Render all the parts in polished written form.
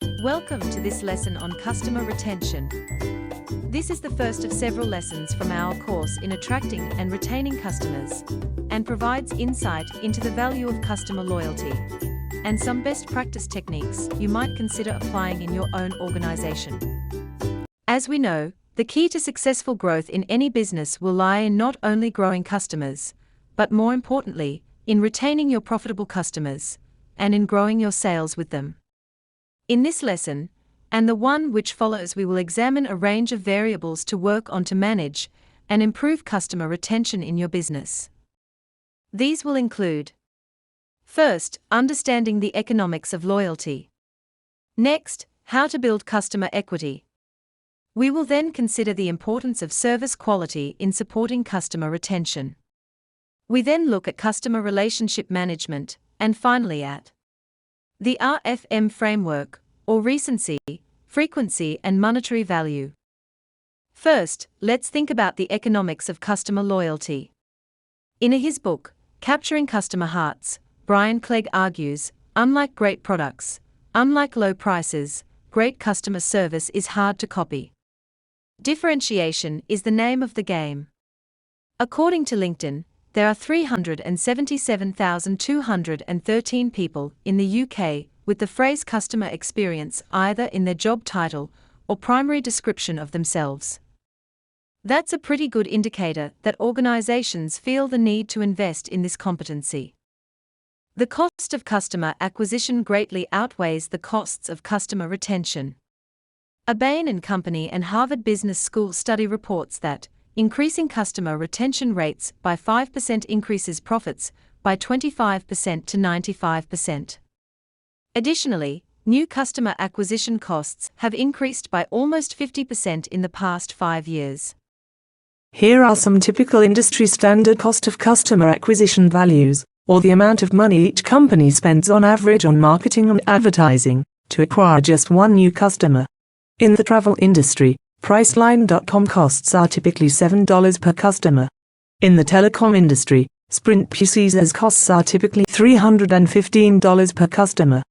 Welcome to this lesson on customer retention. This is the first of several lessons from our course in attracting and retaining customers, and provides insight into the value of customer loyalty and some best practice techniques you might consider applying in your own organization. As we know, the key to successful growth in any business will lie in not only growing customers, but more importantly, in retaining your profitable customers and in growing your sales with them. In this lesson, and the one which follows, we will examine a range of variables to work on to manage and improve customer retention in your business. These will include: first, understanding the economics of loyalty. Next, how to build customer equity. We will then consider the importance of service quality in supporting customer retention. We then look at customer relationship management, and finally at the RFM framework, or recency, frequency, and monetary value. First, let's think about the economics of customer loyalty. In his book, Capturing Customer Hearts, Brian Clegg argues, unlike great products, unlike low prices, great customer service is hard to copy. Differentiation is the name of the game. According to LinkedIn, there are 377,213 people in the UK with the phrase customer experience either in their job title or primary description of themselves. That's a pretty good indicator that organizations feel the need to invest in this competency. The cost of customer acquisition greatly outweighs the costs of customer retention. A Bain & Company and Harvard Business School study reports that increasing customer retention rates by 5% increases profits by 25% to 95%. Additionally, new customer acquisition costs have increased by almost 50% in the past 5 years. Here are some typical industry standard cost of customer acquisition values, or the amount of money each company spends on average on marketing and advertising to acquire just one new customer. In the travel industry, Priceline.com costs are typically $7 per customer. In the telecom industry, Sprint PC's costs are typically $315 per customer.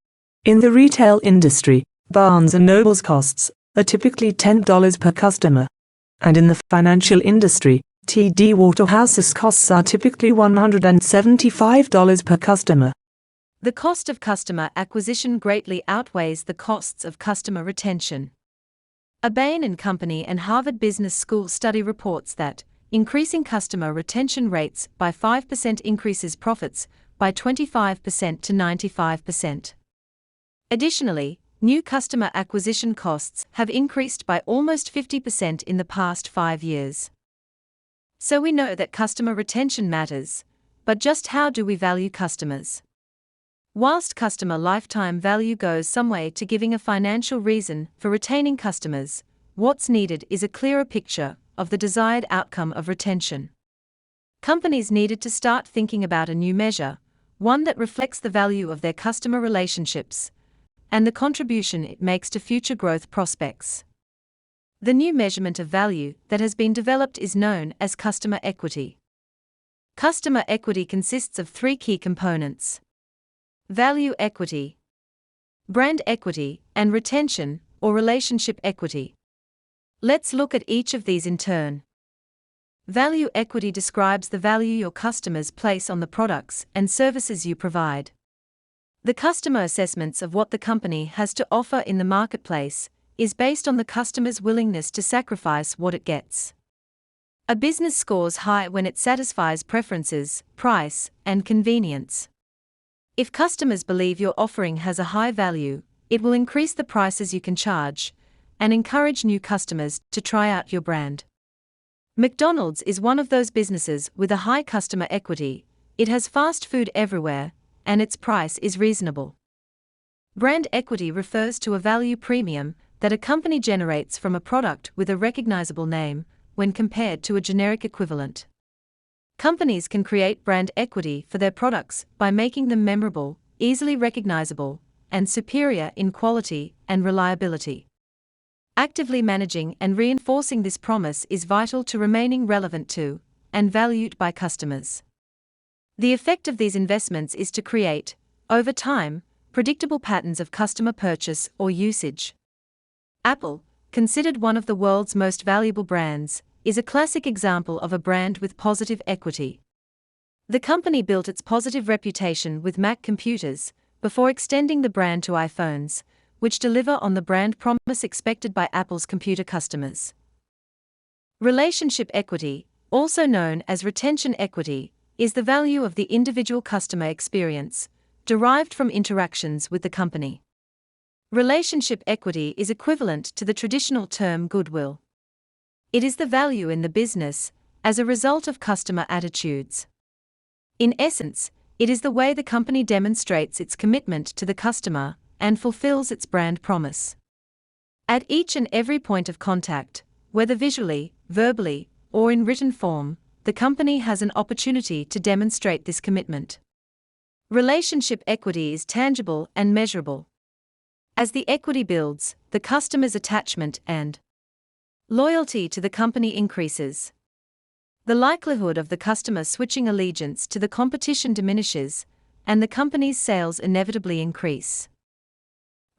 In the retail industry, Barnes & Noble's costs are typically $10 per customer. And in the financial industry, TD Waterhouse's costs are typically $175 per customer. The cost of customer acquisition greatly outweighs the costs of customer retention. A Bain & Company and Harvard Business School study reports that increasing customer retention rates by 5% increases profits by 25% to 95%. Additionally, new customer acquisition costs have increased by almost 50% in the past 5 years. So we know that customer retention matters, but just how do we value customers? Whilst customer lifetime value goes some way to giving a financial reason for retaining customers, what's needed is a clearer picture of the desired outcome of retention. Companies needed to start thinking about a new measure, one that reflects the value of their customer relationships and the contribution it makes to future growth prospects. The new measurement of value that has been developed is known as customer equity. Customer equity consists of 3 key components: value equity, brand equity, and retention or relationship equity. Let's look at each of these in turn. Value equity describes the value your customers place on the products and services you provide. The customer assessments of what the company has to offer in the marketplace is based on the customer's willingness to sacrifice what it gets. A business scores high when it satisfies preferences, price, and convenience. If customers believe your offering has a high value, it will increase the prices you can charge and encourage new customers to try out your brand. McDonald's is one of those businesses with a high customer equity. It has fast food everywhere, and its price is reasonable. Brand equity refers to a value premium that a company generates from a product with a recognizable name when compared to a generic equivalent. Companies can create brand equity for their products by making them memorable, easily recognizable, and superior in quality and reliability. Actively managing and reinforcing this promise is vital to remaining relevant to and valued by customers. The effect of these investments is to create, over time, predictable patterns of customer purchase or usage. Apple, considered one of the world's most valuable brands, is a classic example of a brand with positive equity. The company built its positive reputation with Mac computers, before extending the brand to iPhones, which deliver on the brand promise expected by Apple's computer customers. Relationship equity, also known as retention equity, is the value of the individual customer experience, derived from interactions with the company. Relationship equity is equivalent to the traditional term goodwill. It is the value in the business, as a result of customer attitudes. In essence, it is the way the company demonstrates its commitment to the customer and fulfills its brand promise. At each and every point of contact, whether visually, verbally, or in written form, the company has an opportunity to demonstrate this commitment. Relationship equity is tangible and measurable. As the equity builds, the customer's attachment and loyalty to the company increases. The likelihood of the customer switching allegiance to the competition diminishes, and the company's sales inevitably increase.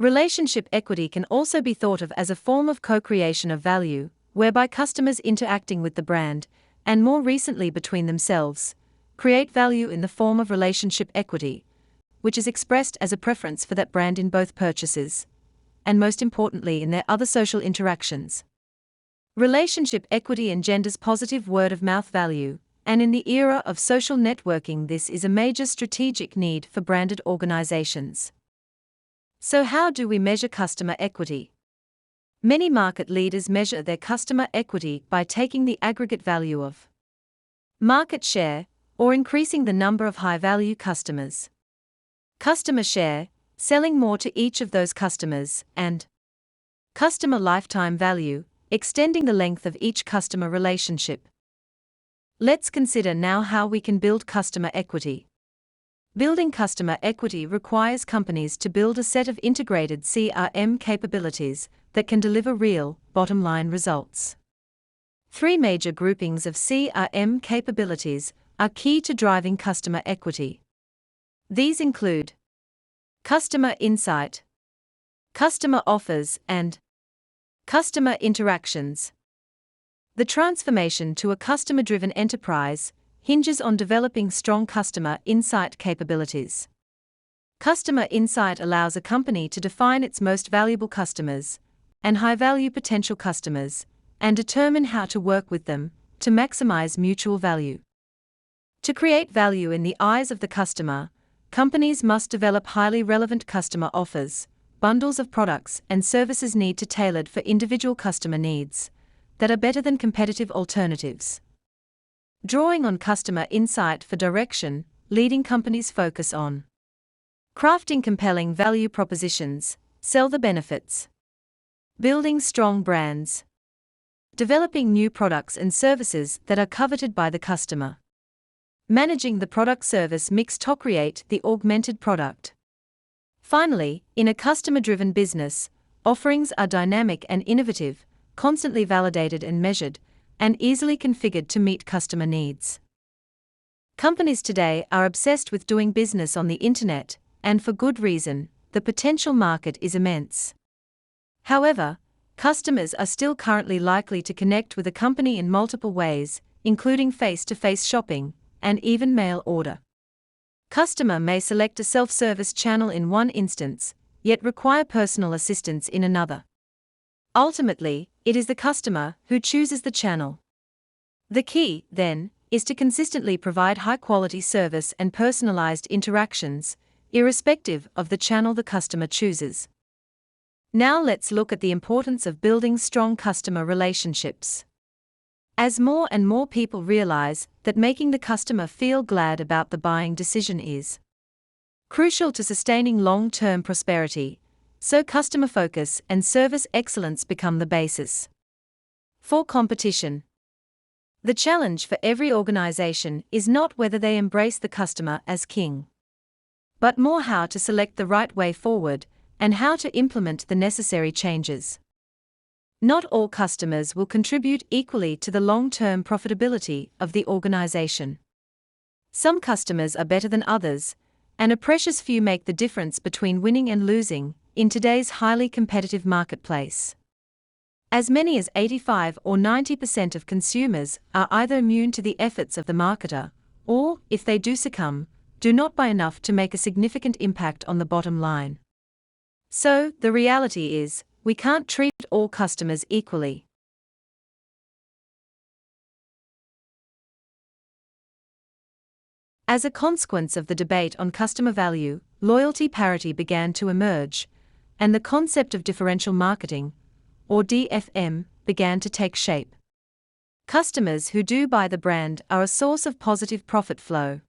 Relationship equity can also be thought of as a form of co-creation of value, whereby customers interacting with the brand, and more recently between themselves, create value in the form of relationship equity, which is expressed as a preference for that brand in both purchases, and most importantly in their other social interactions. Relationship equity engenders positive word-of-mouth value, and in the era of social networking, this is a major strategic need for branded organizations. So how do we measure customer equity? Many market leaders measure their customer equity by taking the aggregate value of market share, or increasing the number of high-value customers, customer share, selling more to each of those customers, and customer lifetime value, extending the length of each customer relationship. Let's consider now how we can build customer equity. Building customer equity requires companies to build a set of integrated CRM capabilities that can deliver real, bottom-line results. Three major groupings of CRM capabilities are key to driving customer equity. These include customer insight, customer offers, and customer interactions. The transformation to a customer-driven enterprise hinges on developing strong customer insight capabilities. Customer insight allows a company to define its most valuable customers and high-value potential customers, and determine how to work with them to maximize mutual value. To create value in the eyes of the customer, companies must develop highly relevant customer offers. Bundles of products and services need to tailored for individual customer needs that are better than competitive alternatives. Drawing on customer insight for direction, leading companies focus on crafting compelling value propositions, sell the benefits, building strong brands, developing new products and services that are coveted by the customer, managing the product-service mix to create the augmented product. Finally, in a customer-driven business, offerings are dynamic and innovative, constantly validated and measured, and easily configured to meet customer needs. Companies today are obsessed with doing business on the internet, and for good reason. The potential market is immense. However, customers are still currently likely to connect with a company in multiple ways, including face-to-face shopping, and even mail order. Customer may select a self-service channel in one instance, yet require personal assistance in another. Ultimately, it is the customer who chooses the channel. The key, then, is to consistently provide high-quality service and personalized interactions, irrespective of the channel the customer chooses. Now let's look at the importance of building strong customer relationships. As more and more people realize that making the customer feel glad about the buying decision is crucial to sustaining long-term prosperity, so customer focus and service excellence become the basis for competition. The challenge for every organization is not whether they embrace the customer as king, but more how to select the right way forward and how to implement the necessary changes. Not all customers will contribute equally to the long-term profitability of the organization. Some customers are better than others, and a precious few make the difference between winning and losing in today's highly competitive marketplace. As many as 85 or 90% of consumers are either immune to the efforts of the marketer, or, if they do succumb, do not buy enough to make a significant impact on the bottom line. So, the reality is, we can't treat all customers equally. As a consequence of the debate on customer value, loyalty parity began to emerge, and the concept of differential marketing, or DFM, began to take shape. Customers who do buy the brand are a source of positive profit flow.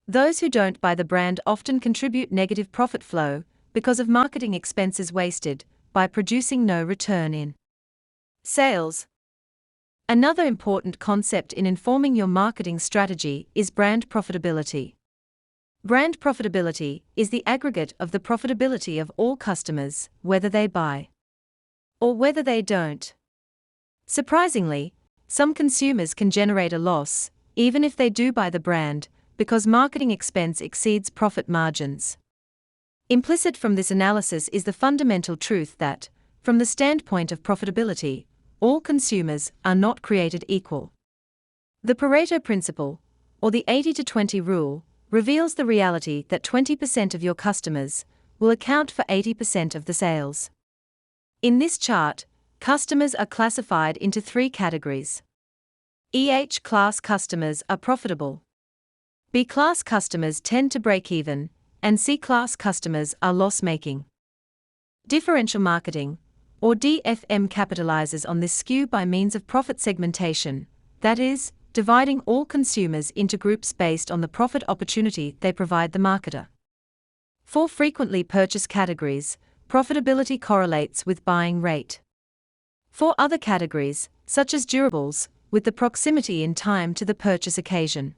Those who don't buy the brand often contribute negative profit flow because of marketing expenses wasted by producing no return in sales. Another important concept in informing your marketing strategy is brand profitability. Brand profitability is the aggregate of the profitability of all customers, whether they buy or whether they don't. Surprisingly, some consumers can generate a loss, even if they do buy the brand, because marketing expense exceeds profit margins. Implicit from this analysis is the fundamental truth that, from the standpoint of profitability, all consumers are not created equal. The Pareto principle, or the 80-20 rule, reveals the reality that 20% of your customers will account for 80% of the sales. In this chart, customers are classified into three categories. class customers are profitable. B-class customers tend to break even, and C-class customers are loss-making. Differential marketing, or DFM, capitalizes on this skew by means of profit segmentation, that is, dividing all consumers into groups based on the profit opportunity they provide the marketer. For frequently purchased categories, profitability correlates with buying rate. For other categories, such as durables, with the proximity in time to the purchase occasion.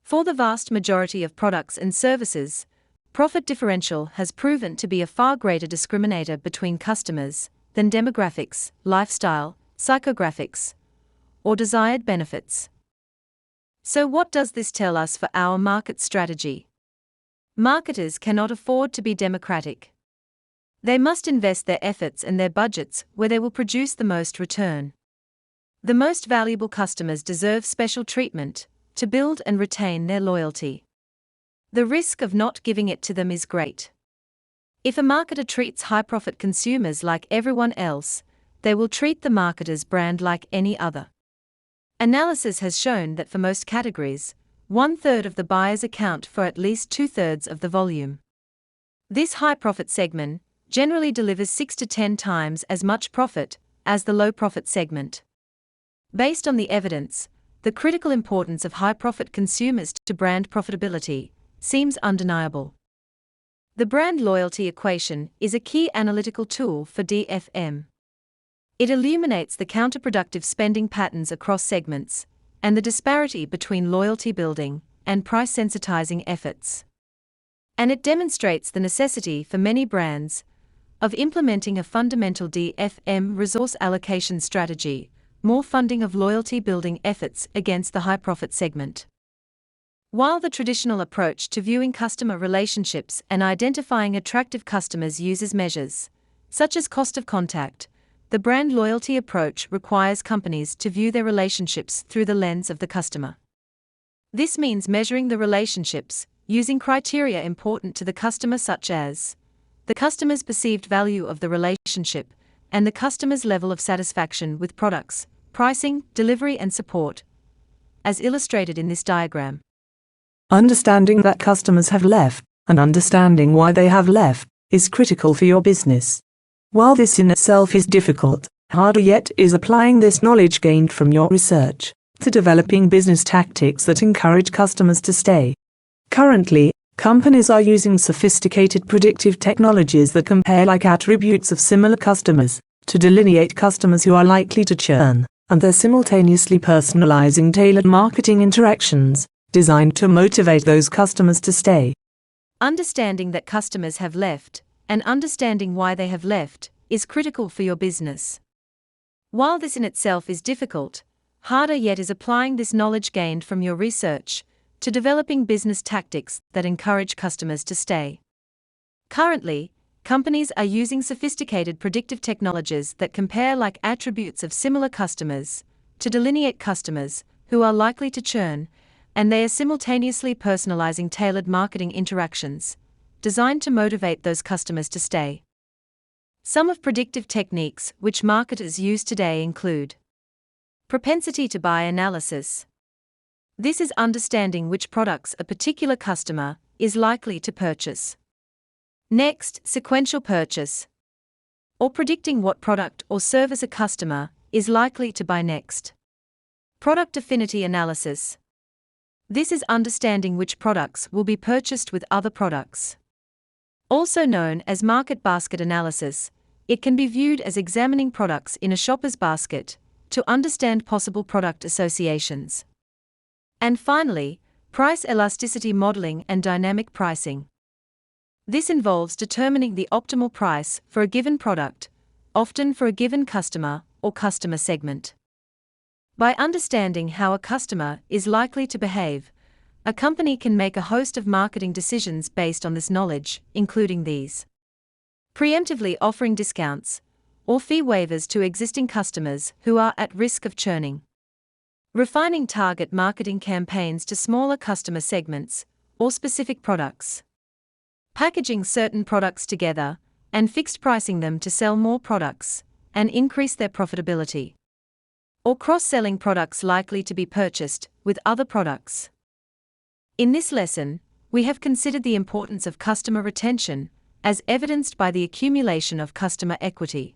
For the vast majority of products and services, profit differential has proven to be a far greater discriminator between customers than demographics, lifestyle, psychographics, or desired benefits. So what does this tell us for our market strategy? Marketers cannot afford to be democratic. They must invest their efforts and their budgets where they will produce the most return. The most valuable customers deserve special treatment to build and retain their loyalty. The risk of not giving it to them is great. If a marketer treats high-profit consumers like everyone else, they will treat the marketer's brand like any other. Analysis has shown that for most categories, 1/3 of the buyers account for at least 2/3 of the volume. This high-profit segment generally delivers 6 to 10 times as much profit as the low-profit segment. Based on the evidence, the critical importance of high-profit consumers to brand profitability seems undeniable. The brand loyalty equation is a key analytical tool for DFM. It illuminates the counterproductive spending patterns across segments and the disparity between loyalty building and price sensitizing efforts. And it demonstrates the necessity for many brands of implementing a fundamental DFM resource allocation strategy, more funding of loyalty building efforts against the high-profit segment. While the traditional approach to viewing customer relationships and identifying attractive customers uses measures, such as cost of contact, the brand loyalty approach requires companies to view their relationships through the lens of the customer. This means measuring the relationships using criteria important to the customer, such as the customer's perceived value of the relationship and the customer's level of satisfaction with products, pricing, delivery, and support, as illustrated in this diagram. Understanding that customers have left, and understanding why they have left, is critical for your business. While this in itself is difficult, harder yet is applying this knowledge gained from your research to developing business tactics that encourage customers to stay. Currently, companies are using sophisticated predictive technologies that compare like attributes of similar customers to delineate customers who are likely to churn, and they're simultaneously personalizing tailored marketing interactions designed to motivate those customers to stay. Understanding that customers have left, and understanding why they have left, is critical for your business. While this in itself is difficult, harder yet is applying this knowledge gained from your research to developing business tactics that encourage customers to stay. Currently, companies are using sophisticated predictive technologies that compare like attributes of similar customers to delineate customers who are likely to churn, and they are simultaneously personalizing tailored marketing interactions designed to motivate those customers to stay. Some of predictive techniques which marketers use today include propensity to buy analysis. This is understanding which products a particular customer is likely to purchase. Next, sequential purchase, or predicting what product or service a customer is likely to buy next. Product affinity analysis. This is understanding which products will be purchased with other products. Also known as market basket analysis, it can be viewed as examining products in a shopper's basket to understand possible product associations. And finally, price elasticity modeling and dynamic pricing. This involves determining the optimal price for a given product, often for a given customer or customer segment. By understanding how a customer is likely to behave, a company can make a host of marketing decisions based on this knowledge, including these: preemptively offering discounts or fee waivers to existing customers who are at risk of churning, refining target marketing campaigns to smaller customer segments or specific products, packaging certain products together and fixed pricing them to sell more products and increase their profitability, or cross-selling products likely to be purchased with other products. In this lesson, we have considered the importance of customer retention as evidenced by the accumulation of customer equity.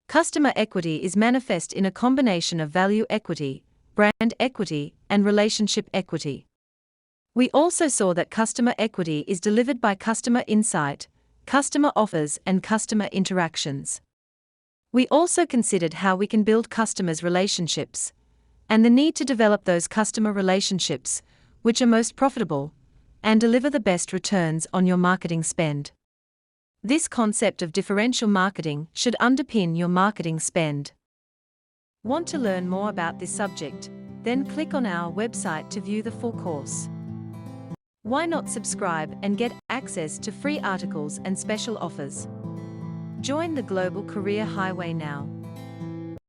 Customer equity is manifest in a combination of value equity, brand equity, and relationship equity. We also saw that customer equity is delivered by customer insight, customer offers, and customer interactions. We also considered how we can build customers' relationships, and the need to develop those customer relationships which are most profitable and deliver the best returns on your marketing spend. This concept of differential marketing should underpin your marketing spend. Want to learn more about this subject? Then click on our website to view the full course. Why not subscribe and get access to free articles and special offers? Join the Global Career Highway now.